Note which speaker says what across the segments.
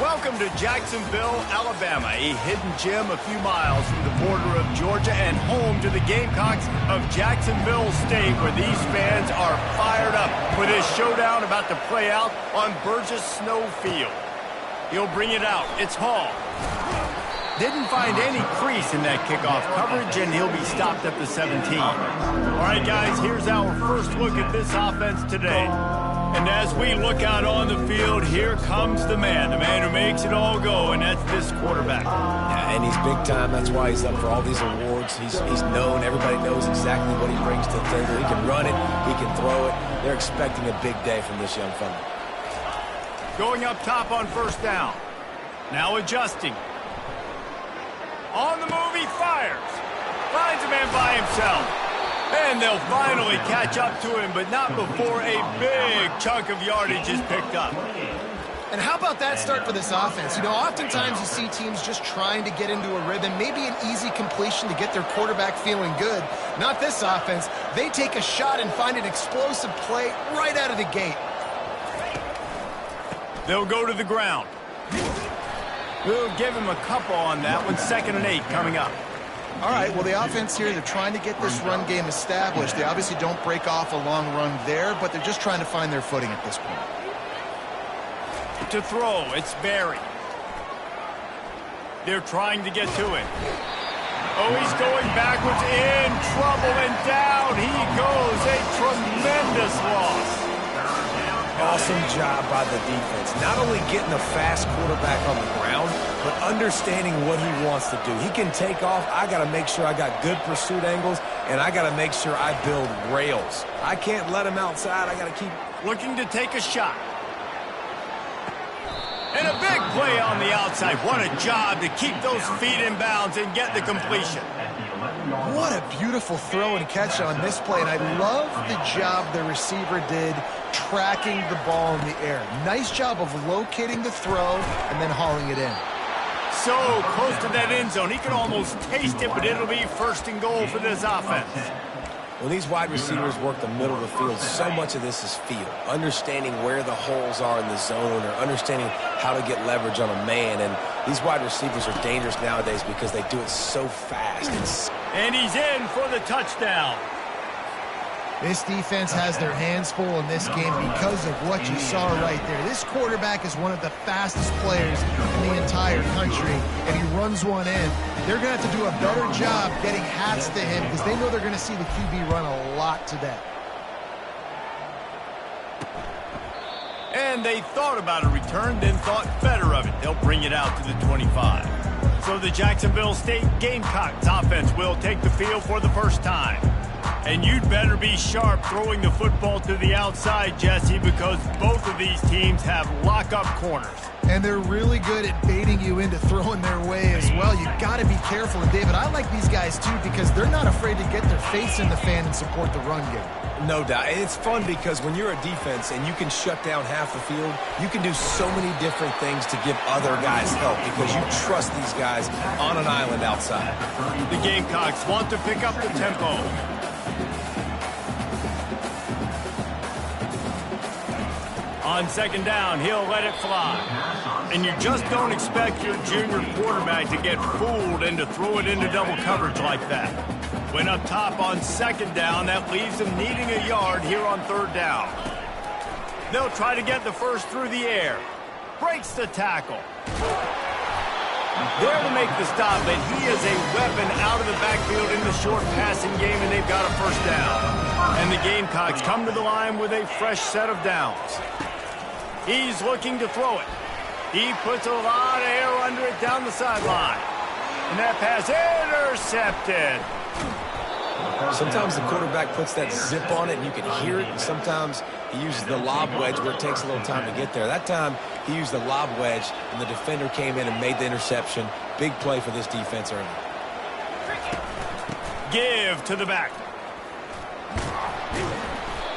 Speaker 1: Welcome to Jacksonville, Alabama, a hidden gem a few miles from the border of Georgia and home to the Gamecocks of Jacksonville State, where these fans are fired up for this showdown about to play out on Burgess Snow Field. He'll bring it out. It's Hall. Didn't find any crease in that kickoff coverage, and he'll be stopped at the 17. All right, guys, here's our first look at this offense today. And as we look out on the field, here comes the man who makes it all go, and that's this quarterback.
Speaker 2: Yeah, and he's big time. That's why he's up for all these awards. He's known. Everybody knows exactly what he brings to the table. He can run it. He can throw it. They're expecting a big day from this young fella.
Speaker 1: Going up top on first down. Now adjusting. On the move, he fires. Finds a man by himself. And they'll finally catch up to him, but not before a big chunk of yardage is picked up.
Speaker 3: And how about that start for this offense? You know, oftentimes you see teams just trying to get into a rhythm, maybe an easy completion to get their quarterback feeling good. Not this offense. They take a shot and find an explosive play right out of the gate.
Speaker 1: They'll go to the ground. We'll give him a couple on that one. 2nd and 8 coming up.
Speaker 3: All right, well, the offense here, they're trying to get this run game established. They obviously don't break off a long run there, but they're just trying to find their footing at this point.
Speaker 1: To throw, it's Barry. They're trying to get to it. Oh, he's going backwards, in trouble, and down he goes. A tremendous loss.
Speaker 2: Awesome job by the defense. Not only getting a fast quarterback on the ground, but understanding what he wants to do. He can take off. I got to make sure I got good pursuit angles, and I got to make sure I build rails. I can't let him outside. I got to keep
Speaker 1: looking to take a shot. And a big play on the outside. What a job to keep those feet in bounds and get the completion.
Speaker 3: What a beautiful throw and catch on this play, and I love the job the receiver did tracking the ball in the air. Nice job of locating the throw and then hauling it in.
Speaker 1: So close to that end zone, he can almost taste it, but it'll be 1st and goal for this offense.
Speaker 2: When these wide receivers work the middle of the field, so much of this is feel. Understanding where the holes are in the zone, or understanding how to get leverage on a man. And these wide receivers are dangerous nowadays because they do it so fast.
Speaker 1: And he's in for the touchdown.
Speaker 3: This defense has their hands full in this game because of what you saw right there. This quarterback is one of the fastest players in the entire country, and he runs one in. They're going to have to do a better job getting hats to him because they know they're going to see the QB run a lot today.
Speaker 1: And they thought about a return, then thought better of it. They'll bring it out to the 25. So the Jacksonville State Gamecocks offense will take the field for the first time. And you'd better be sharp throwing the football to the outside, Jesse, because both of these teams have lock-up corners.
Speaker 3: And they're really good at baiting you into throwing their way as well. You've got to be careful. And, David, I like these guys, too, because they're not afraid to get their face in the fan and support the run game.
Speaker 2: No doubt. It's fun because when you're a defense and you can shut down half the field, you can do so many different things to give other guys help because you trust these guys on an island outside.
Speaker 1: The Gamecocks want to pick up the tempo. On 2nd down, he'll let it fly. And you just don't expect your junior quarterback to get fooled and to throw it into double coverage like that. When up top on 2nd down, that leaves them needing a yard here on 3rd down. They'll try to get the first through the air. Breaks the tackle. There to make the stop, but he is a weapon out of the backfield in the short passing game, and they've got a 1st down. And the Gamecocks come to the line with a fresh set of downs. He's looking to throw it. He puts a lot of air under it down the sideline. And that pass intercepted.
Speaker 2: Sometimes the quarterback puts that zip on it and you can hear it, and sometimes he uses the lob wedge where it takes a little time to get there. That time he used the lob wedge and the defender came in and made the interception. Big play for this defense early.
Speaker 1: Give to the back.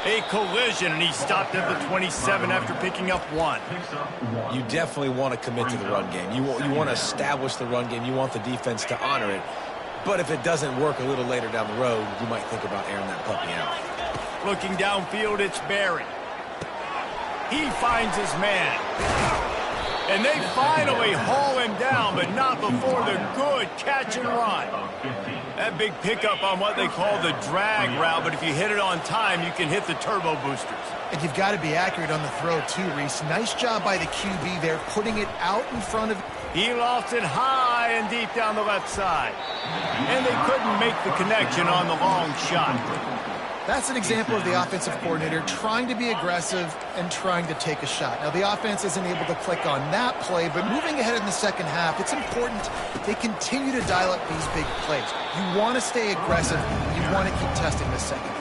Speaker 1: A collision, and he stopped at the 27 after picking up 1.
Speaker 2: You definitely want to commit to the run game. You want to establish the run game. You want the defense to honor it. But if it doesn't work a little later down the road, you might think about airing that puppy out.
Speaker 1: Looking downfield, it's Barry. He finds his man. And they finally haul him down, but not before the good catch and run. That big pickup on what they call the drag route, but if you hit it on time, you can hit the turbo boosters.
Speaker 3: And you've got to be accurate on the throw, too, Reese. Nice job by the QB there, putting it out in front of...
Speaker 1: He lost it high and deep down the left side. And they couldn't make the connection on the long shot.
Speaker 3: That's an example of the offensive coordinator trying to be aggressive and trying to take a shot. Now, the offense isn't able to click on that play, but moving ahead in the second half, it's important they continue to dial up these big plays. You want to stay aggressive. You want to keep testing the second.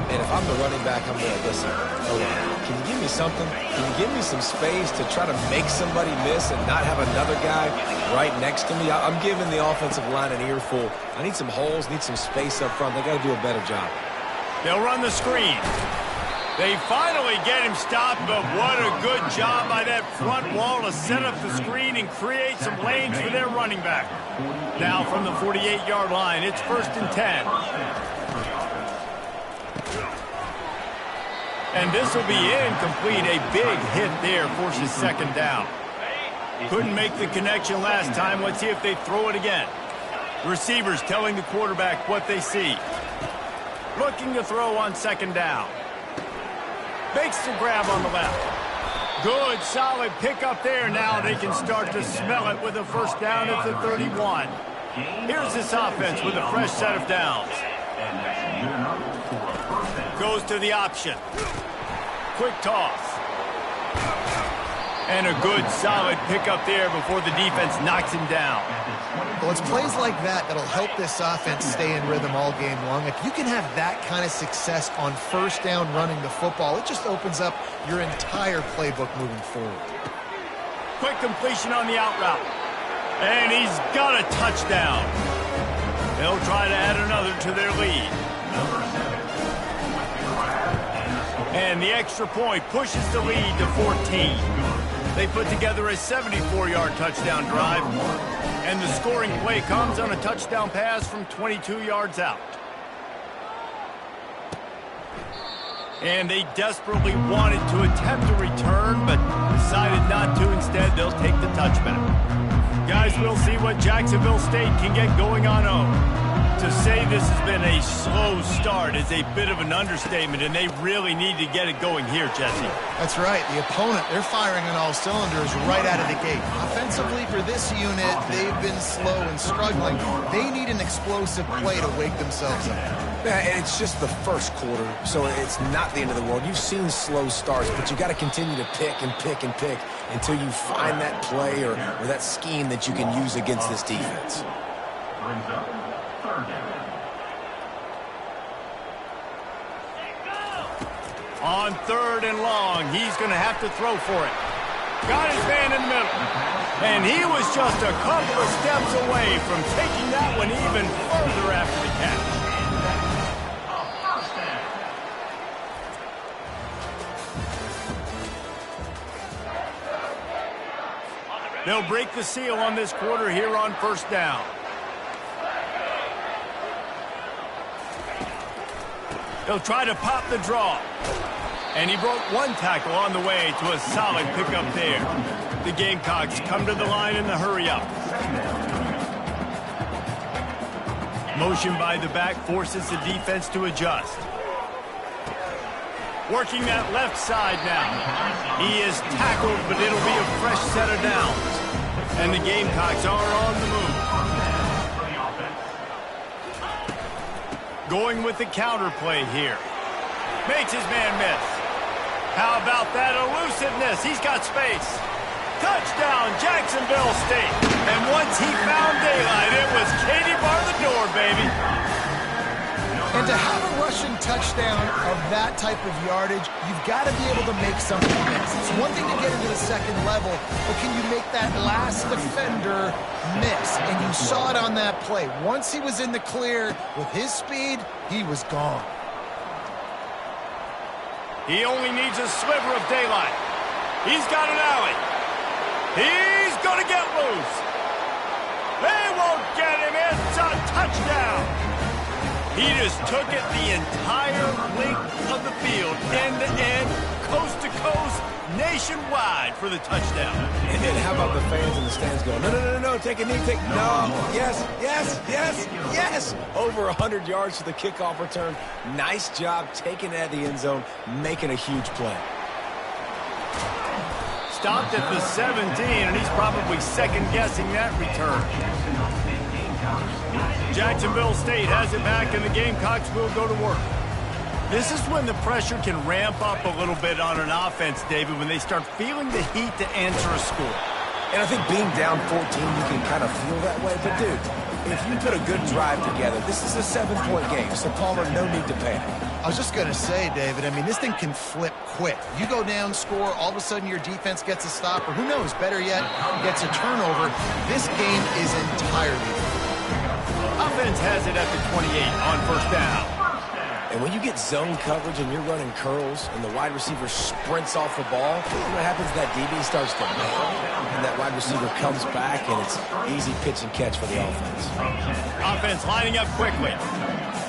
Speaker 2: And if I'm the running back, I'm going to listen. Can you give me something? Can you give me some space to try to make somebody miss and not have another guy right next to me? I'm giving the offensive line an earful. I need some holes, need some space up front. They got to do a better job.
Speaker 1: They'll run the screen. They finally get him stopped, but what a good job by that front wall to set up the screen and create some lanes for their running back. Now from the 48-yard line, it's 1st and 10. And this will be incomplete. A big hit there forces 2nd down. Couldn't make the connection last time. Let's see if they throw it again. Receivers telling the quarterback what they see. Looking to throw on 2nd down. Makes the grab on the left. Good, solid pickup there. Now they can start to smell it with a 1st down at the 31. Here's this offense with a fresh set of downs. Goes to the option. Quick toss. And a good, solid pickup there before the defense knocks him down.
Speaker 3: Well, it's plays like that that'll help this offense stay in rhythm all game long. If you can have that kind of success on 1st down running the football, it just opens up your entire playbook moving forward.
Speaker 1: Quick completion on the out route. And he's got a touchdown. They'll try to add another to their lead. And the extra point pushes the lead to 14. They put together a 74-yard touchdown drive. And the scoring play comes on a touchdown pass from 22 yards out. And they desperately wanted to attempt a return, but decided not to. Instead, they'll take the touchback. Guys, we'll see what Jacksonville State can get going on home. To say this has been a slow start is a bit of an understatement, and they really need to get it going here, Jesse.
Speaker 3: That's right. The opponent, they're firing on all cylinders right out of the gate. Offensively, for this unit, they've been slow and struggling. They need an explosive play to wake themselves up.
Speaker 2: Yeah, and it's just the first quarter, so it's not the end of the world. You've seen slow starts, but you got to continue to pick and pick and pick until you find that play or that scheme that you can use against this defense.
Speaker 1: On 3rd and long, he's going to have to throw for it. Got his man in the middle. And he was just a couple of steps away from taking that one even further after the catch. They'll break the seal on this quarter here on 1st down. He'll try to pop the draw. And he broke one tackle on the way to a solid pickup there. The Gamecocks come to the line in the hurry-up. Motion by the back forces the defense to adjust. Working that left side now. He is tackled, but it'll be a fresh set of downs. And the Gamecocks are on the move. Going with the counter play here. Makes his man miss. How about that elusiveness? He's got space. Touchdown, Jacksonville State. And once he found daylight, it was Katie bar the door, baby.
Speaker 3: And to have a rushing touchdown of that type of yardage, you've got to be able to make something miss. It's one thing to get into the 2nd level, but can you make that last defender miss? And you saw it on that play. Once he was in the clear with his speed, he was gone.
Speaker 1: He only needs a sliver of daylight. He's got an alley. He's going to get loose. They won't get him. It's a touchdown. He just took it the entire length of the field, end to end, coast to coast, nationwide for the touchdown.
Speaker 2: And how about the fans in the stands going, no, take a knee, no, yes, yes, yes, yes. Over 100 yards to the kickoff return. Nice job taking it out of the end zone, making a huge play.
Speaker 1: Stopped at the 17, and he's probably second-guessing that return. Jacksonville State has it back, and the Gamecocks will go to work. This is when the pressure can ramp up a little bit on an offense, David, when they start feeling the heat to answer a score.
Speaker 2: And I think being down 14, you can kind of feel that way. But, dude, if you put a good drive together, this is a 7-point game, so Palmer, no need to panic.
Speaker 3: I was just going to say, David, I mean, this thing can flip quick. You go down, score, all of a sudden your defense gets a stop, or who knows, better yet, gets a turnover. This game is entirely different.
Speaker 1: Offense has it at the 28 on first down.
Speaker 2: And when you get zone coverage and you're running curls and the wide receiver sprints off the ball, what happens? That DB starts to nail, and that wide receiver comes back, and it's easy pitch and catch for the offense.
Speaker 1: Offense lining up quickly.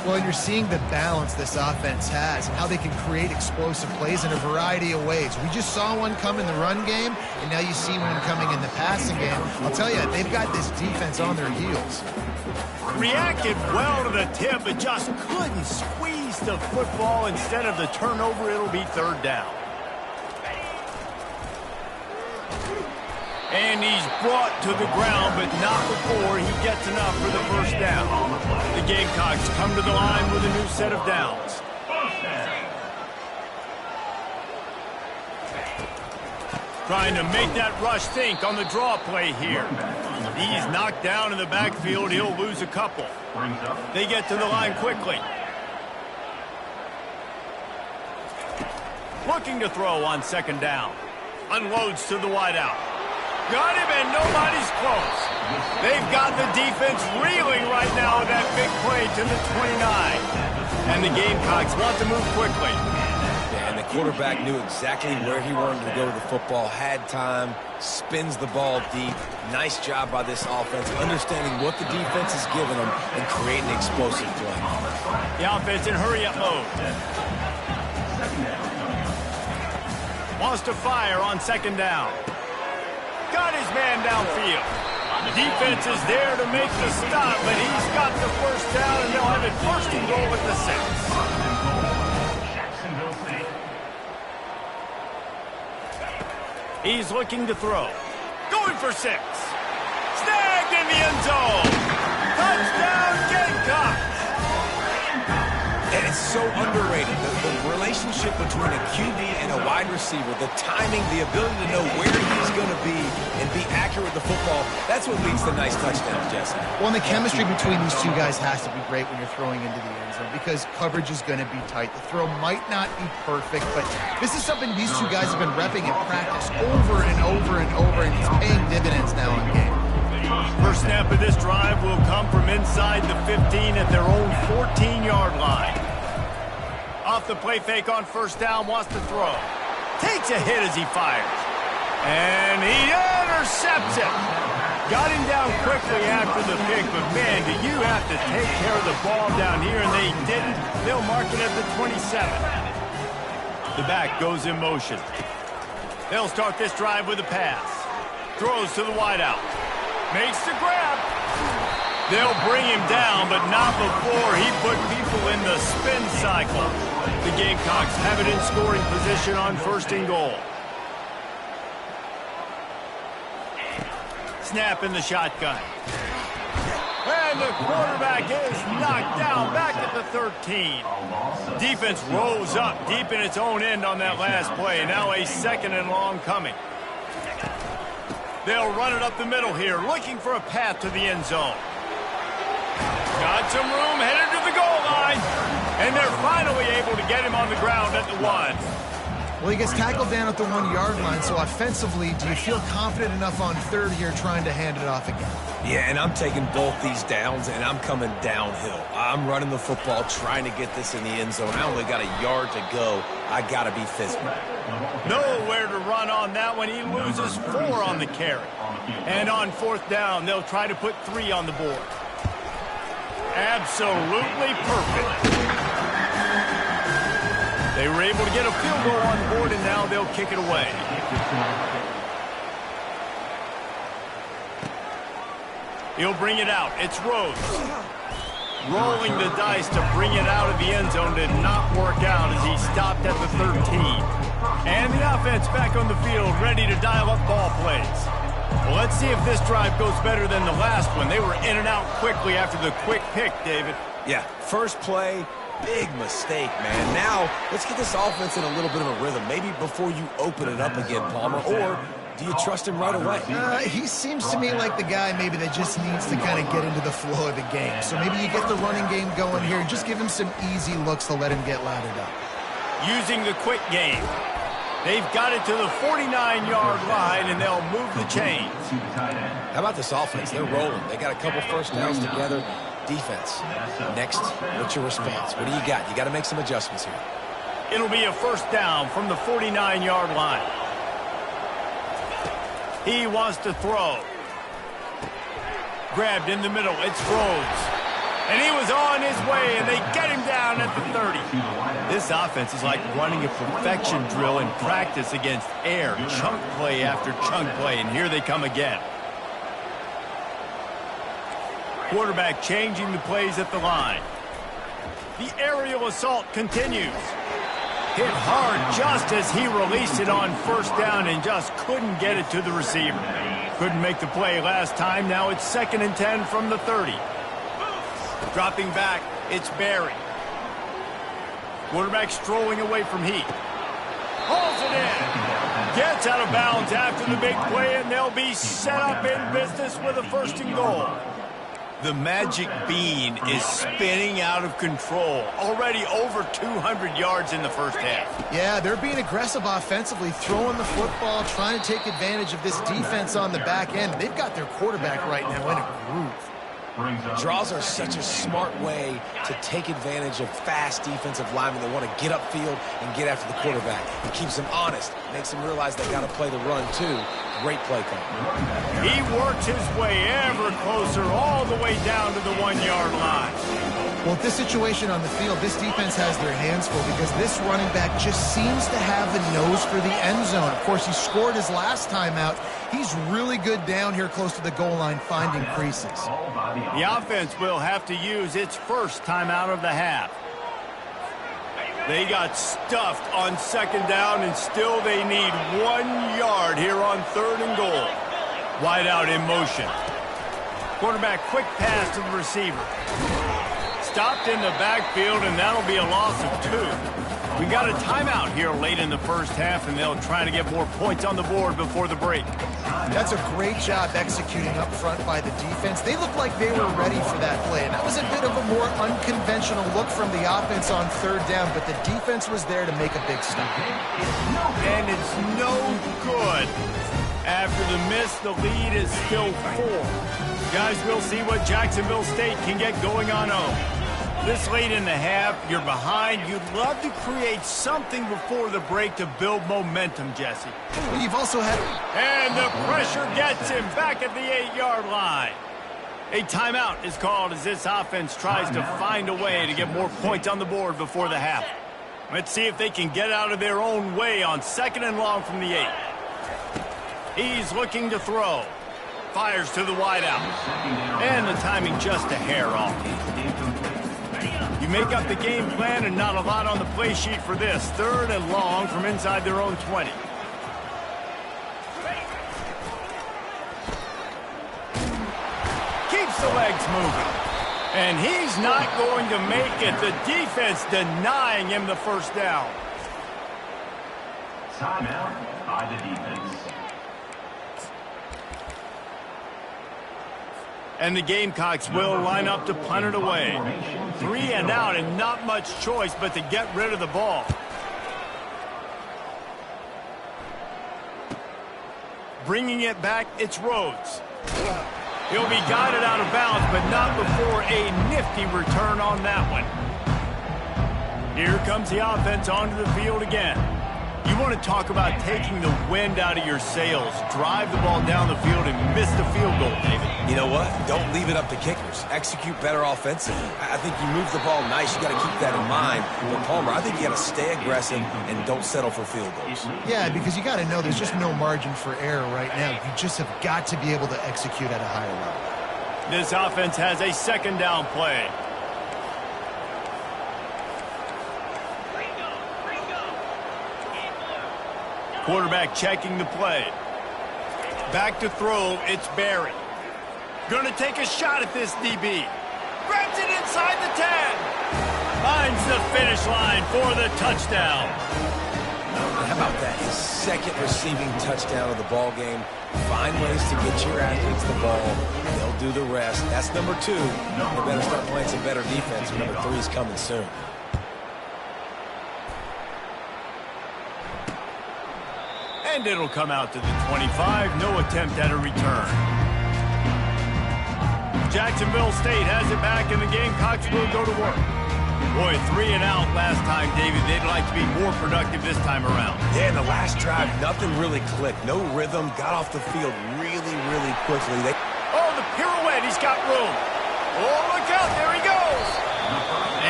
Speaker 3: Well, you're seeing the balance this offense has and how they can create explosive plays in a variety of ways. We just saw one come in the run game, and now you see one coming in the passing game. I'll tell you, they've got this defense on their heels.
Speaker 1: Reacted well to the tip, but just couldn't squeeze the football. Instead of the turnover, it'll be third down. And he's brought to the ground, but not before he gets enough for the first down. The Gamecocks come to the line with a new set of downs. Trying to make that rush think on the draw play here. He's knocked down in the backfield. He'll lose a couple. They get to the line quickly. Looking to throw on second down. Unloads to the wideout. Got him, and nobody's close. They've got the defense reeling right now with that big play to the 29. And the Gamecocks want to move quickly.
Speaker 2: And the quarterback knew exactly where he wanted to go with the football, had time, spins the ball deep. Nice job by this offense, understanding what the defense is giving them and creating an explosive play.
Speaker 1: The offense in hurry-up mode. Wants to fire on second down. Got his man downfield. The defense is there to make the stop, but he's got the first down, and they'll have it first and goal at the 6. He's looking to throw. Going for 6. Snagged in the end zone. Touchdown, Gamecocks.
Speaker 2: And it's so underrated. The relationship between a QB and a wide receiver, the timing, the ability to know where he's going to be and be accurate with the football, that's what leads to nice touchdowns, Jesse.
Speaker 3: Well, and the chemistry between these two guys has to be great when you're throwing into the end zone because coverage is going to be tight. The throw might not be perfect, but this is something these two guys have been repping in practice over and over and over, and it's paying dividends now in game.
Speaker 1: First snap of this drive will come from inside the 15 at their own 14-yard line. Off the play fake on first down, wants to throw. Takes a hit as he fires. And he intercepts it. Got him down quickly after the pick, but man, do you have to take care of the ball down here, and they didn't. They'll mark it at the 27. The back goes in motion. They'll start this drive with a pass. Throws to the wideout. Makes the grab. They'll bring him down, but not before he put people in the spin cycle. The Gamecocks have it in scoring position on first and goal. Snap in the shotgun. And the quarterback is knocked down back at the 13. Defense rose up deep in its own end on that last play. Now a second and long coming. They'll run it up the middle here, looking for a path to the end zone. Got some room, headed to the goal line. And they're finally able to get him on the ground at the 1.
Speaker 3: Well, he gets tackled down at the 1-yard line, so offensively, do you feel confident enough on third here trying to hand it off again?
Speaker 2: Yeah, and I'm taking both these downs, and I'm coming downhill. I'm running the football, trying to get this in the end zone. I only got a yard to go. I got to be physical.
Speaker 1: Nowhere to run on that one. He loses 4 on the carry. And on fourth down, they'll try to put 3 on the board. Absolutely perfect. They were able to get a field goal on the board, and now they'll kick it away. He'll bring it out. It's Rhodes. Rolling the dice to bring it out of the end zone did not work out as he stopped at the 13. And the offense back on the field, ready to dial up ball plays. Well, let's see if this drive goes better than the last one. They were in and out quickly after the quick pick, David.
Speaker 2: Yeah, first play, big mistake, man. Now, let's get this offense in a little bit of a rhythm. Maybe before you open it up again, Palmer, or do you trust him right away?
Speaker 3: He seems to me like the guy maybe that just needs to kind of get into the flow of the game. So maybe you get the running game going here and just give him some easy looks to let him get lathered up.
Speaker 1: Using the quick game. They've got it to the 49-yard line, and they'll move the chains.
Speaker 2: How about this offense? They're rolling. They got a couple first downs together. Defense. Next, what's your response? What do you got? You got to make some adjustments here.
Speaker 1: It'll be a first down from the 49-yard line. He wants to throw. Grabbed in the middle. It's Rhodes. And he was on his way, and they get him down at the 30. This offense is like running a perfection drill in practice against air. Chunk play after chunk play, and here they come again. Quarterback changing the plays at the line. The aerial assault continues. Hit hard just as he released it on first down and just couldn't get it to the receiver. Couldn't make the play last time. Now it's 2nd and 10 from the 30. Dropping back, it's Barry. Quarterback strolling away from Heat. Hauls it in. Gets out of bounds after the big play, and they'll be set up in business with a 1st and goal. The magic bean is spinning out of control. Already over 200 yards in the first half.
Speaker 3: Yeah, they're being aggressive offensively, throwing the football, trying to take advantage of this defense on the back end. They've got their quarterback right now in a groove.
Speaker 2: Draws are such a smart way to take advantage of fast defensive linemen that want to get upfield and get after the quarterback. It keeps them honest, makes them realize they got to play the run too. Great play call.
Speaker 1: He works his way ever closer all the way down to the 1-yard line.
Speaker 3: Well, with this situation on the field, this defense has their hands full because this running back just seems to have the nose for the end zone. Of course, he scored his last time out. He's really good down here close to the goal line finding creases.
Speaker 1: The offense will have to use its first timeout of the half. They got stuffed on 2nd down, and still they need 1 yard here on 3rd and goal. Wide out in motion. Quarterback quick pass to the receiver. Stopped in the backfield, and that'll be a loss of 2. We got a timeout here late in the first half, and they'll try to get more points on the board before the break.
Speaker 3: That's a great job executing up front by the defense. They looked like they were ready for that play, and that was a bit of a more unconventional look from the offense on 3rd down, but the defense was there to make a big stop.
Speaker 1: And it's no good. After the miss, the lead is still 4. Guys, we'll see what Jacksonville State can get going on home. This late in the half, you're behind. You'd love to create something before the break to build momentum, Jesse.
Speaker 3: You've also had...
Speaker 1: And the pressure gets him back at the 8-yard line. A timeout is called as this offense tries to find a way to get more points on the board before the half. Let's see if they can get out of their own way on 2nd and long from the 8. He's looking to throw. Fires to the wideout. And the timing just a hair off. You make up the game plan and not a lot on the play sheet for this. 3rd and long from inside their own 20. Keeps the legs moving. And he's not going to make it. The defense denying him the first down.
Speaker 4: Timeout by the defense.
Speaker 1: And the Gamecocks will line up to punt it away. 3 and out, and not much choice but to get rid of the ball. Bringing it back, it's Rhodes. He'll be guided out of bounds, but not before a nifty return on that one. Here comes the offense onto the field again. You want to talk about taking the wind out of your sails. Drive the ball down the field and miss the field goal, David.
Speaker 2: You know what? Don't leave it up to kickers. Execute better offensively. I think you move the ball nice. You got to keep that in mind. But Palmer, I think you got to stay aggressive and don't settle for field goals.
Speaker 3: Yeah, because you got to know there's just no margin for error right now. You just have got to be able to execute at a higher level.
Speaker 1: This offense has a second down play. Quarterback checking the play. Back to throw, it's Barry. Gonna take a shot at this DB. Grabs it inside the 10. Finds the finish line for the touchdown.
Speaker 2: How about that? His second receiving touchdown of the ball game. Find ways to get your athletes the ball. They'll do the rest. That's number 2. They better start playing some better defense. Number 3 is coming soon.
Speaker 1: And it'll come out to the 25. No attempt at a return. Jacksonville State has it back, and the Gamecocks will go to work. Boy, 3 and out last time, David. They'd like to be more productive this time around.
Speaker 2: Yeah, in the last drive, nothing really clicked. No rhythm. Got off the field really, really quickly.
Speaker 1: Oh, the pirouette. He's got room. Oh, look out. There he goes.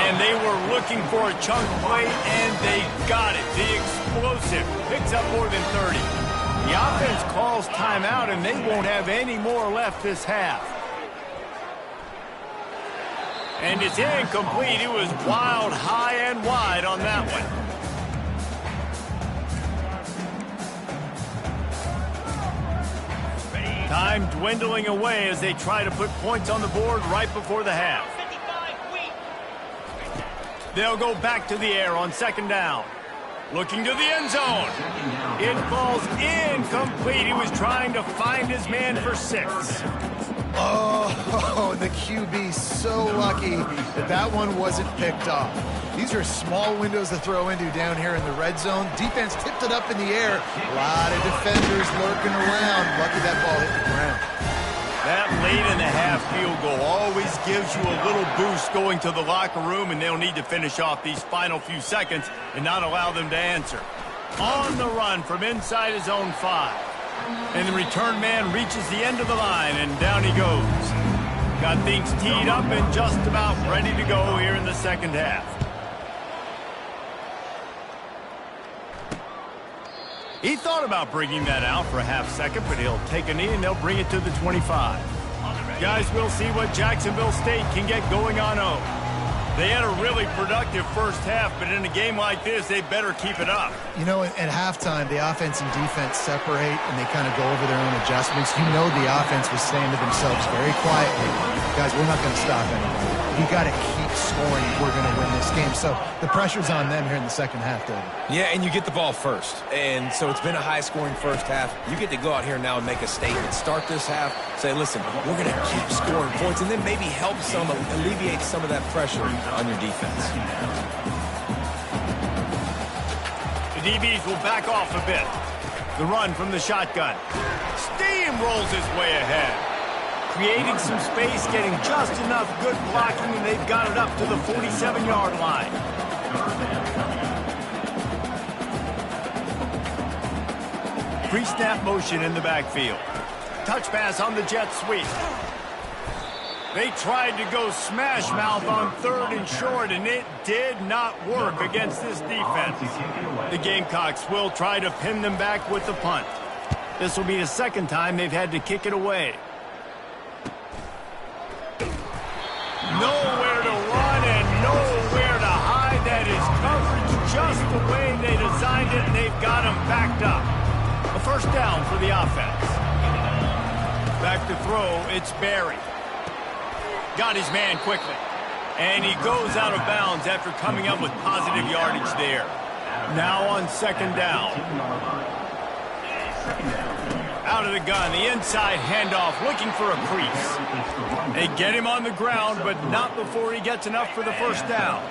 Speaker 1: And they were looking for a chunk play, and they got it. The explosive picks up more than 30. The offense calls timeout, and they won't have any more left this half. And it's incomplete. It was wild, high and wide on that one. Time dwindling away as they try to put points on the board right before the half. They'll go back to the air on second down. Looking to the end zone. It falls incomplete. He was trying to find his man for 6.
Speaker 3: Oh, the QB so lucky that that one wasn't picked off. These are small windows to throw into down here in the red zone. Defense tipped it up in the air. A lot of defenders lurking around. Lucky that ball hit the ground.
Speaker 1: That late in the half field goal always gives you a little boost going to the locker room, and they'll need to finish off these final few seconds and not allow them to answer. On the run from inside his own 5. And the return man reaches the end of the line, and down he goes. Got things teed up and just about ready to go here in the second half. He thought about bringing that out for a half second, but he'll take a knee and they'll bring it to the 25. Guys, we'll see what Jacksonville State can get going on 0. They had a really productive first half, but in a game like this, they better keep it up.
Speaker 3: You know, at halftime, the offense and defense separate, and they kind of go over their own adjustments. You know the offense was saying to themselves very quietly, guys, we're not going to stop anybody. We got to keep scoring if we're going to win this game. So the pressure's on them here in the second half, David.
Speaker 2: Yeah, and you get the ball first. And so it's been a high-scoring first half. You get to go out here now and make a statement. Start this half, say, listen, we're going to keep scoring points, and then maybe help alleviate some of that pressure on your defense.
Speaker 1: The DBs will back off a bit. The run from the shotgun. Steamrolls his way ahead. Creating some space, getting just enough good blocking, and they've got it up to the 47-yard line. Pre-snap motion in the backfield. Touch pass on the jet sweep. They tried to go smash mouth on 3rd and short, and it did not work against this defense. The Gamecocks will try to pin them back with the punt. This will be the second time they've had to kick it away. Nowhere to run and nowhere to hide. That is coverage just the way they designed it, and they've got them backed up. A first down for the offense. Back to throw, it's Barry. Got his man quickly. And he goes out of bounds after coming up with positive yardage there. Now on second down. Out of the gun, the inside handoff, looking for a crease. They get him on the ground, but not before he gets enough for the first down.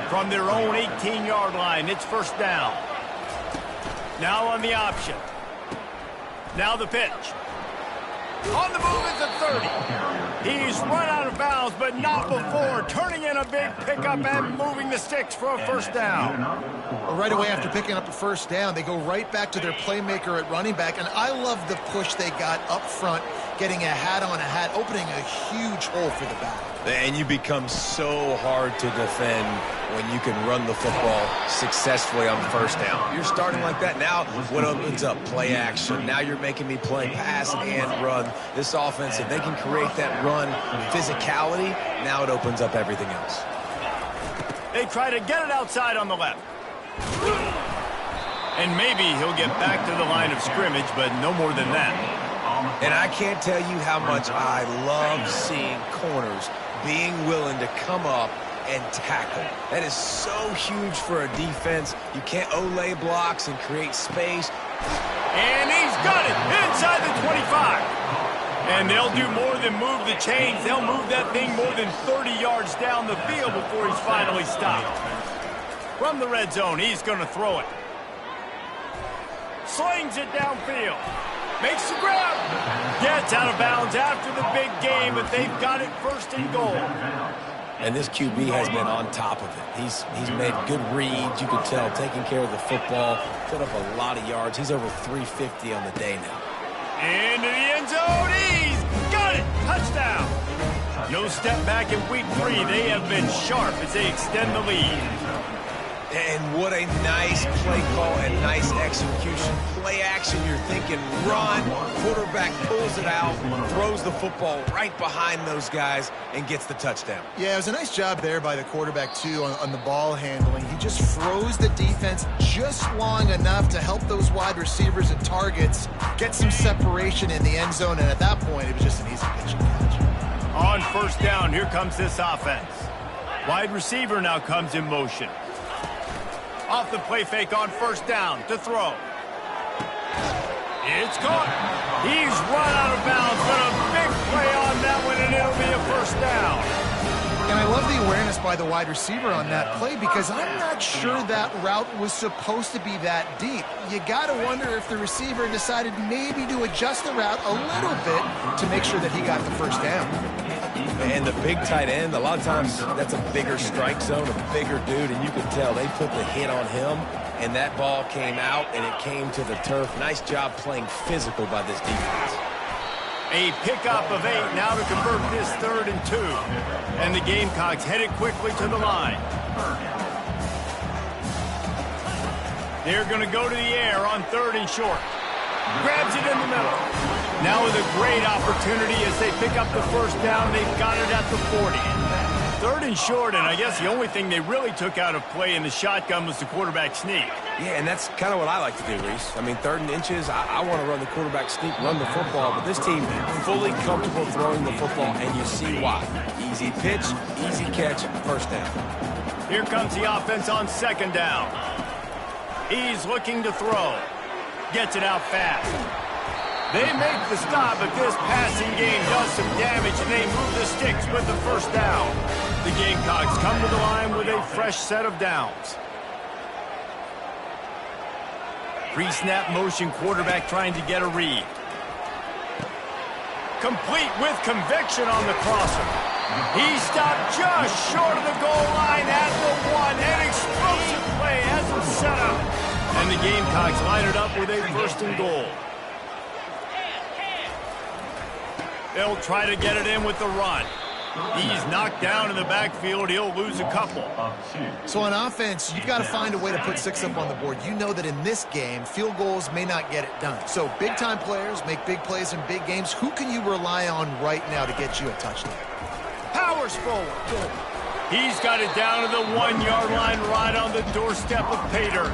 Speaker 1: From their own 18-yard line, it's first down. Now on the option. Now the pitch. On the move at the 30. He's run out of bounds, but not before turning in a big pickup and moving the sticks for a first down.
Speaker 3: Well, right away after picking up a first down, they go right back to their playmaker at running back, and I love the push they got up front, getting a hat on a hat, opening a huge hole for the back.
Speaker 2: And you become so hard to defend when you can run the football successfully on first down. You're starting like that. Now what opens up? Play action. Now you're making me play pass and run. This offense, if they can create that run physicality, now it opens up everything else.
Speaker 1: They try to get it outside on the left. And maybe he'll get back to the line of scrimmage, but no more than that.
Speaker 2: And I can't tell you how much I love seeing corners being willing to come up and tackle. That is so huge for a defense. You can't olay blocks and create space.
Speaker 1: And he's got it inside the 25. And they'll do more than move the chains. They'll move that thing more than 30 yards down the field before he's finally stopped. From the red zone, he's going to throw it. Slings it downfield. Makes the grab. Gets out of bounds after the big game, but they've got it first and goal.
Speaker 2: And this QB has been on top of it. He's made good reads, you can tell, taking care of the football, put up a lot of yards. He's over 350 on the day now.
Speaker 1: Into the end zone. He's got it. Touchdown. No step back in week 3. They have been sharp as they extend the lead.
Speaker 2: And what a nice play call and nice execution. Play action, you're thinking run. Quarterback pulls it out, throws the football right behind those guys, and gets the touchdown.
Speaker 3: Yeah, it was a nice job there by the quarterback, too, on the ball handling. He just froze the defense just long enough to help those wide receivers and targets get some separation in the end zone, and at that point, it was just an easy pitch and catch.
Speaker 1: On first down, here comes this offense. Wide receiver now comes in motion. Off the play fake on first down to throw. It's caught. He's run out of bounds, but a big play on that one, and it'll be a first down.
Speaker 3: And I love the awareness by the wide receiver on that play because I'm not sure that route was supposed to be that deep. You got to wonder if the receiver decided maybe to adjust the route a little bit to make sure that he got the first down.
Speaker 2: And the big tight end, a lot of times that's a bigger strike zone, a bigger dude, and you can tell they put the hit on him, and that ball came out, and it came to the turf. Nice job playing physical by this defense.
Speaker 1: A pickup of 8 now to convert this 3rd and 2. And the Gamecocks headed quickly to the line. They're going to go to the air on 3rd and short. Grabs it in the middle. Now with a great opportunity as they pick up the first down. They've got it at the 40. 3rd and short, and I guess the only thing they really took out of play in the shotgun was the quarterback sneak.
Speaker 2: Yeah, and that's kind of what I like to do, Reese. I mean, 3rd and inches, I want to run the quarterback sneak, run the football, but this team fully comfortable throwing the football, and you see why. Easy pitch, easy catch, first down.
Speaker 1: Here comes the offense on 2nd down. He's looking to throw. Gets it out fast. They make the stop, but this passing game does some damage, and they move the sticks with the first down. The Gamecocks come to the line with a fresh set of downs. Pre-snap motion, quarterback trying to get a read. Complete with conviction on the crosser. He stopped just short of the goal line at the 1. An explosive play has him set up. And the Gamecocks line it up with a 1st and goal. They'll try to get it in with the run. He's knocked down in the backfield. He'll lose a couple.
Speaker 3: So on offense, you've got to find a way to put 6 up on the board. You know that in this game, field goals may not get it done. So big-time players make big plays in big games. Who can you rely on right now to get you a touchdown?
Speaker 1: Powers forward. He's got it down to the 1-yard line right on the doorstep of Pater.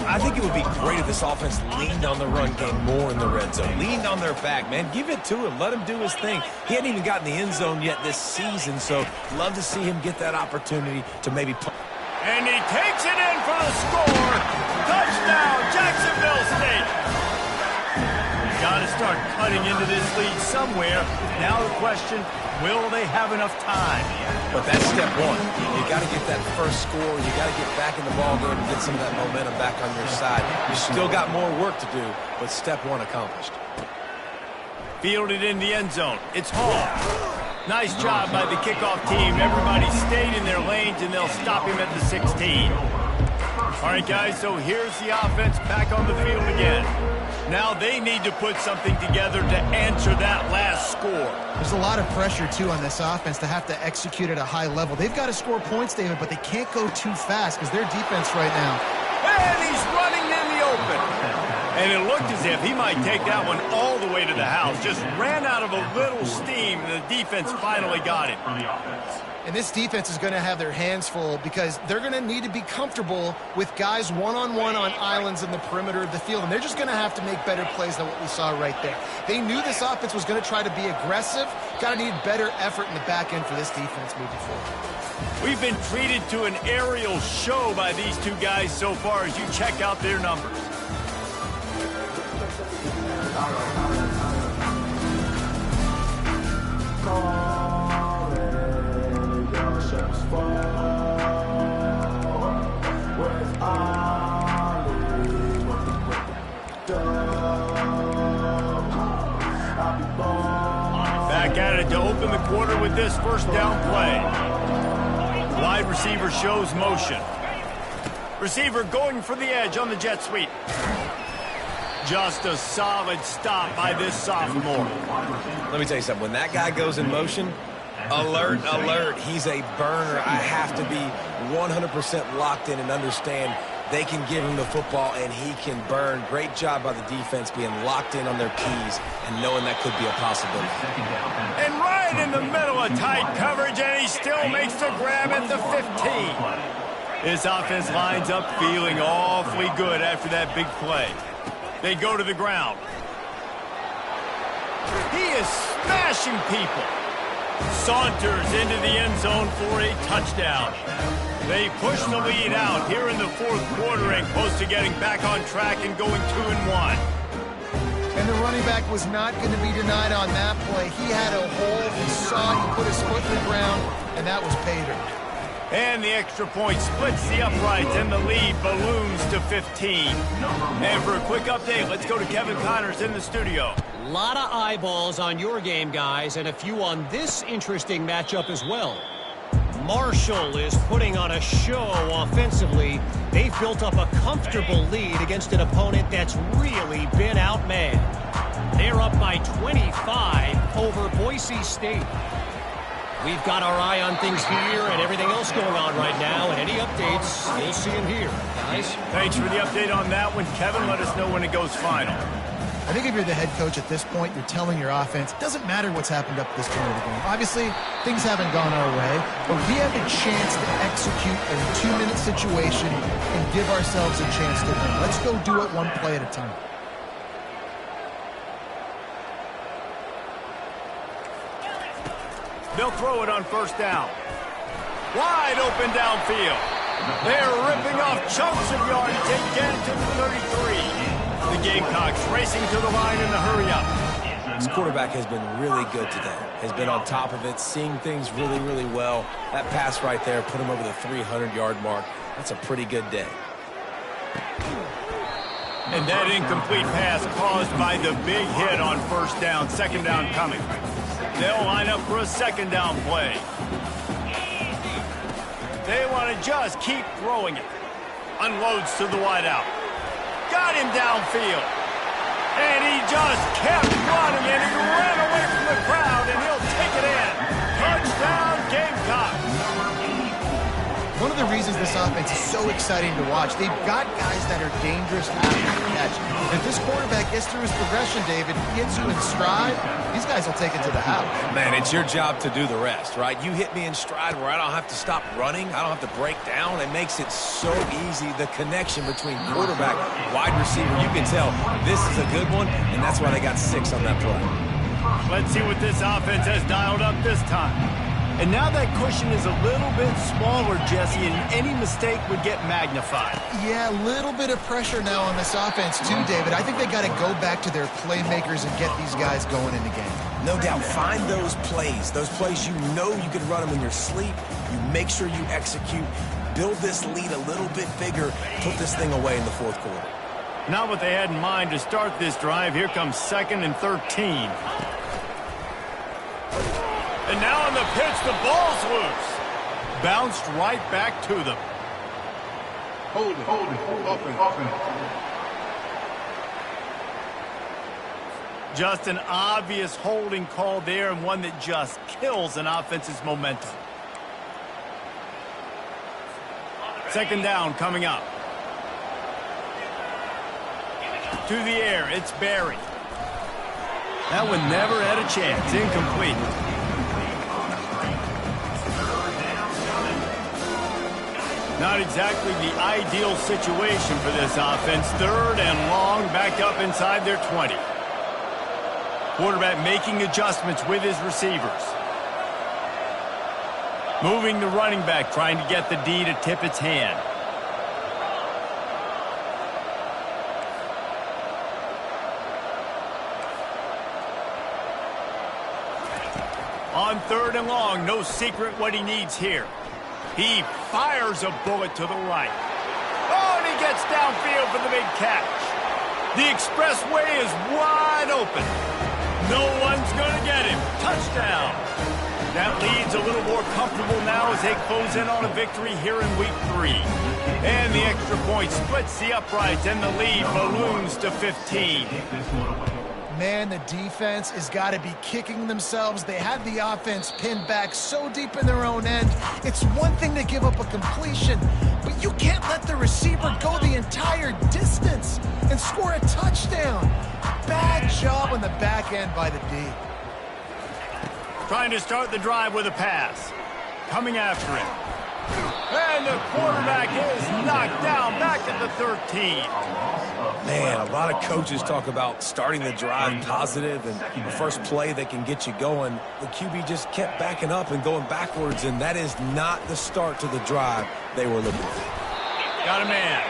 Speaker 2: I think it would be great if this offense leaned on the run game more in the red zone. Leaned on their back, man. Give it to him. Let him do his thing. He hadn't even gotten the end zone yet this season, so love to see him get that opportunity to maybe play.
Speaker 1: And he takes it in for the score. Touchdown, Jacksonville State. Got to start cutting into this lead somewhere. Now the question, will they have enough time?
Speaker 2: But that's step 1. You got to get that first score. You got to get back in the ball game and get some of that momentum back on your side. You still got more work to do, but step 1 accomplished.
Speaker 1: Fielded in the end zone. It's Hall. Nice job by the kickoff team. Everybody stayed in their lanes, and they'll stop him at the 16. All right, guys, so here's the offense back on the field again. Now they need to put something together to answer that last score.
Speaker 3: There's a lot of pressure, too, on this offense to have to execute at a high level. They've got to score points, David, but they can't go too fast because their defense right now.
Speaker 1: And he's running in the open. And it looked as if he might take that one all the way to the house. Just ran out of a little steam, and the defense finally got him.
Speaker 3: And this defense is going to have their hands full because they're going to need to be comfortable with guys one-on-one on islands in the perimeter of the field. And they're just going to have to make better plays than what we saw right there. They knew this offense was going to try to be aggressive. Got to need better effort in the back end for this defense moving forward.
Speaker 1: We've been treated to an aerial show by these two guys so far as you check out their numbers. Back at it to open the quarter with this first down play. Wide receiver shows motion. Receiver going for the edge on the jet sweep. Just a solid stop by this sophomore.
Speaker 2: Let me tell you something. When that guy goes in motion, alert, alert. He's a burner. I have to be 100% locked in and understand they can give him the football and he can burn. Great job by the defense being locked in on their keys and knowing that could be a possibility.
Speaker 1: And right in the middle of tight coverage, and he still makes the grab at the 15. This offense lines up feeling awfully good after that big play. They go to the ground. He is smashing people. Saunters into the end zone for a touchdown. They push the lead out here in the fourth quarter and close to getting back on track and going 2-1.
Speaker 3: And the running back was not going to be denied on that play. He had a hole. He saw it. He put his foot in the ground, and that was pay dirt.
Speaker 1: And the extra point splits the uprights, and the lead balloons to 15. And for a quick update, let's go to Kevin Connors in the studio.
Speaker 5: A lot of eyeballs on your game, guys, and a few on this interesting matchup as well. Marshall is putting on a show offensively. They've built up a comfortable lead against an opponent that's really been outmanned. They're up by 25 over Boise State. We've got our eye on things here and everything else going on right now, and any updates, you'll see them here, guys.
Speaker 1: Thanks for the update on that one, Kevin. Let us know when it goes final.
Speaker 3: I think if you're the head coach at this point, you're telling your offense, it doesn't matter what's happened up to this point of the game. Obviously, things haven't gone our way, but we have a chance to execute a 2-minute situation and give ourselves a chance to win. Let's go do it one play at a time.
Speaker 1: They'll throw it on first down. Wide open downfield. They're ripping off chunks of yardage. They get it to the 33. The Gamecocks racing to the line in the hurry-up.
Speaker 2: This quarterback has been really good today. Has been on top of it, seeing things really, really well. That pass right there put him over the 300-yard mark. That's a pretty good day.
Speaker 1: And that incomplete pass caused by the big hit on first down. Second down coming. They'll line up for a second down play. They want to just keep throwing it. Unloads to the wideout. Got him downfield. And he just kept running, and he ran away from the crowd, and he'll take it in. Touchdown, Gamecocks.
Speaker 3: One of the reasons this offense is so exciting to watch, they've got guys that are dangerous after the catch. If this quarterback gets through his progression, David, gets you in stride, these guys will take it to the house.
Speaker 2: Man, it's your job to do the rest, right? You hit me in stride where I don't have to stop running. I don't have to break down. It makes it so easy. The connection between quarterback, wide receiver, you can tell this is a good one, and that's why they got 6 on that play.
Speaker 1: Let's see what this offense has dialed up this time. And now that cushion is a little bit smaller, Jesse, and any mistake would get magnified.
Speaker 3: Yeah, a little bit of pressure now on this offense too, David. I think they got to go back to their playmakers and get these guys going in the game.
Speaker 2: No doubt. Find those plays you know you can run them in your sleep. You make sure you execute. Build this lead a little bit bigger. Put this thing away in the fourth quarter.
Speaker 1: Not what they had in mind to start this drive. Here comes 2nd and 13. And now on the pitch, the ball's loose. Bounced right back to them.
Speaker 6: Hold it. Open.
Speaker 1: Just an obvious holding call there, and one that just kills an offense's momentum. Second down coming up. To the air, it's Barry. That one never had a chance. Incomplete. Not exactly the ideal situation for this offense. Third and long, backed up inside their 20. Quarterback making adjustments with his receivers. Moving the running back, trying to get the D to tip its hand. On third and long, no secret what he needs here. He fires a bullet to the right. Oh, and he gets downfield for the big catch. The expressway is wide open. No one's going to get him. Touchdown. That lead's a little more comfortable now as they close in on a victory here in week 3. And the extra point splits the uprights, and the lead balloons to 15.
Speaker 3: Man, the defense has got to be kicking themselves. They had the offense pinned back so deep in their own end. It's one thing to give up a completion, but you can't let the receiver go the entire distance and score a touchdown. Bad job on the back end by the D.
Speaker 1: Trying to start the drive with a pass. Coming after him. And the quarterback is knocked down back at the 13.
Speaker 2: Man, a lot of coaches talk about starting the drive positive and the first play that can get you going. The QB just kept backing up and going backwards, and that is not the start to the drive they were looking for.
Speaker 1: Got a man.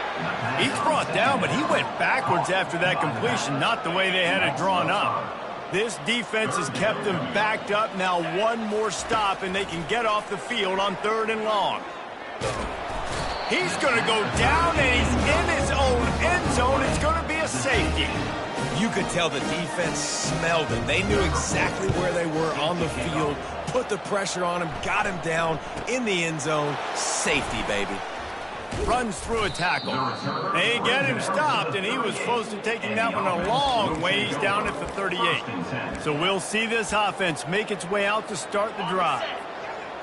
Speaker 1: He's brought down, but he went backwards after that completion, not the way they had it drawn up. This defense has kept them backed up. Now one more stop, and they can get off the field on third and long. He's going to go down, and he's in his own end zone. It's going to be a safety.
Speaker 2: You could tell the defense smelled it. They knew exactly where they were on the field, put the pressure on him, got him down in the end zone. Safety, baby.
Speaker 1: Runs through a tackle. They get him stopped, and he was close to taking that one a long ways down at the 38. So we'll see this offense make its way out to start the drive.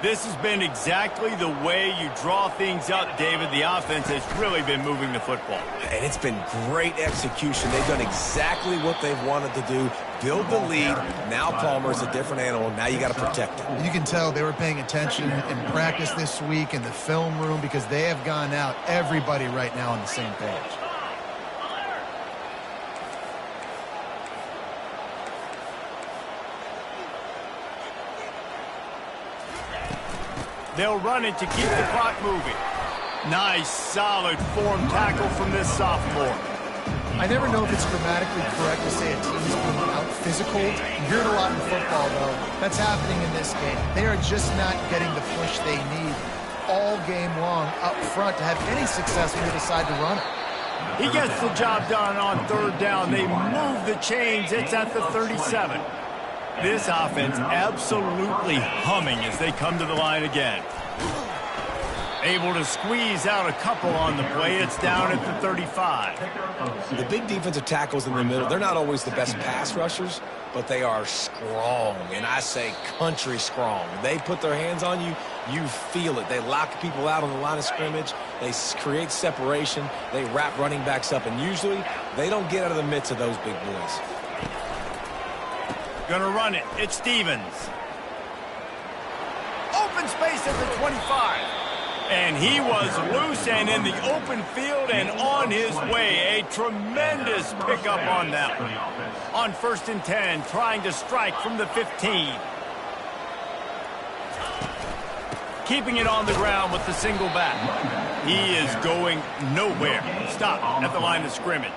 Speaker 1: This has been exactly the way you draw things up, David. The offense has really been moving the football.
Speaker 2: And it's been great execution. They've done exactly what they've wanted to do. Build the lead. Now Palmer's a different animal. Now you got to protect him.
Speaker 3: You can tell they were paying attention in practice this week in the film room because they have gone out, everybody right now on the same page.
Speaker 1: They'll run it to keep the clock moving. Nice, solid form tackle from this sophomore.
Speaker 3: I never know if it's grammatically correct to say a team is being out-physical. You hear it a lot in football, though. That's happening in this game. They are just not getting the push they need all game long up front to have any success when they decide to run it.
Speaker 1: He gets the job done on third down. They move the chains. It's at the 37. This offense absolutely humming as they come to the line again. Able to squeeze out a couple on the play. It's down at the 35.
Speaker 2: The big defensive tackles in the middle, they're not always the best pass rushers, but they are strong, and I say country strong. They put their hands on you, you feel it. They lock people out on the line of scrimmage. They create separation. They wrap running backs up, and usually they don't get out of the midst of those big boys.
Speaker 1: Gonna run it. It's Stevens. Open space at the 25. And he was loose and in the open field and on his way. A tremendous pickup on that one. On 1st and 10, trying to strike from the 15. Keeping it on the ground with the single back. He is going nowhere. Stop at the line of scrimmage.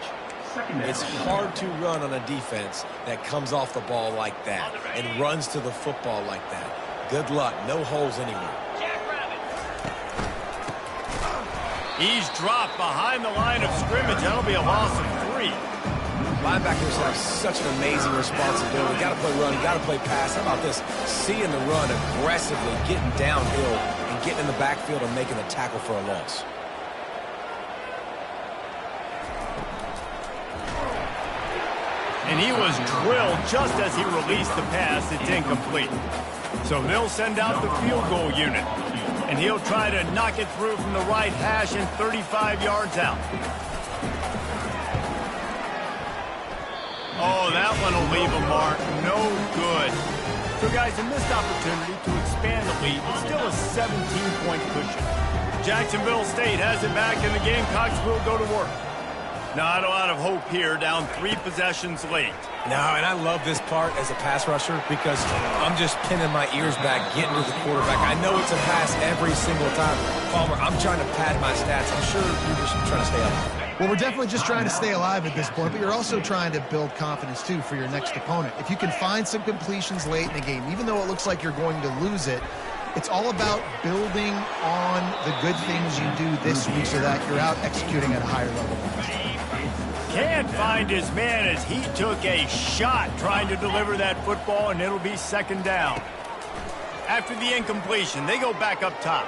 Speaker 2: It's hard to run on a defense that comes off the ball like that and runs to the football like that. Good luck. No holes anywhere.
Speaker 1: He's dropped behind the line of scrimmage. That'll be a loss of 3.
Speaker 2: Linebackers have such an amazing responsibility. Got to play run, got to play pass. How about this? Seeing the run aggressively, getting downhill, and getting in the backfield and making a tackle for a loss.
Speaker 1: And he was drilled just as he released the pass. It's incomplete. So they'll send out the field goal unit. And he'll try to knock it through from the right hash and 35 yards out. Oh, that one will leave a mark. No good. So, guys, a missed opportunity to expand the lead. It's still a 17-point cushion. Jacksonville State has it back, and the Gamecocks will go to work. Not a lot of hope here, down 3 possessions late.
Speaker 2: No, and I love this part as a pass rusher because I'm just pinning my ears back, getting to the quarterback. I know it's a pass every single time. Palmer, I'm trying to pad my stats. I'm sure you're just trying to stay alive.
Speaker 3: Well, we're definitely just trying to stay alive at this point, but you're also trying to build confidence, too, for your next opponent. If you can find some completions late in the game, even though it looks like you're going to lose it, it's all about building on the good things you do this week so that you're out executing at a higher level.
Speaker 1: Can't find his man as he took a shot trying to deliver that football, and it'll be second down. After the incompletion, they go back up top.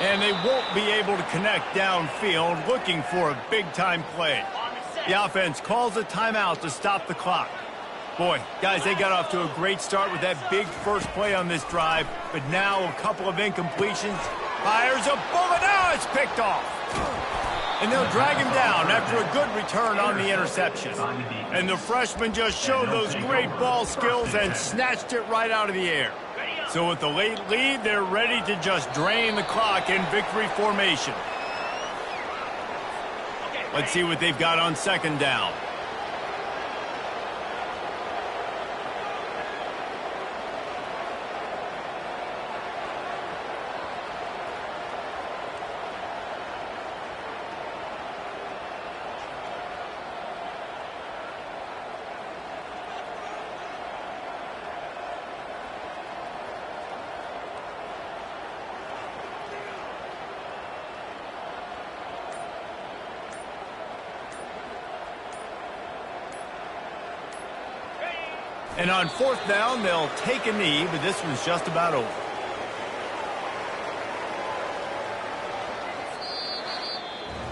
Speaker 1: And they won't be able to connect downfield, looking for a big-time play. The offense calls a timeout to stop the clock. Boy, guys, they got off to a great start with that big first play on this drive, but now a couple of incompletions. Fires a bullet. Now it's picked off. And they'll drag him down after a good return on the interception. And the freshman just showed those great ball skills and snatched it right out of the air. So with the late lead, they're ready to just drain the clock in victory formation. Let's see what they've got on second down. And on fourth down, they'll take a knee, but this one's just about over.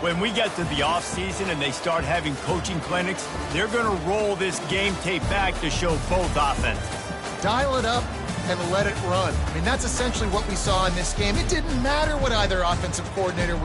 Speaker 1: When we get to the offseason and they start having coaching clinics, they're going to roll this game tape back to show both offenses.
Speaker 3: Dial it up and let it run. I mean, that's essentially what we saw in this game. It didn't matter what either offensive coordinator was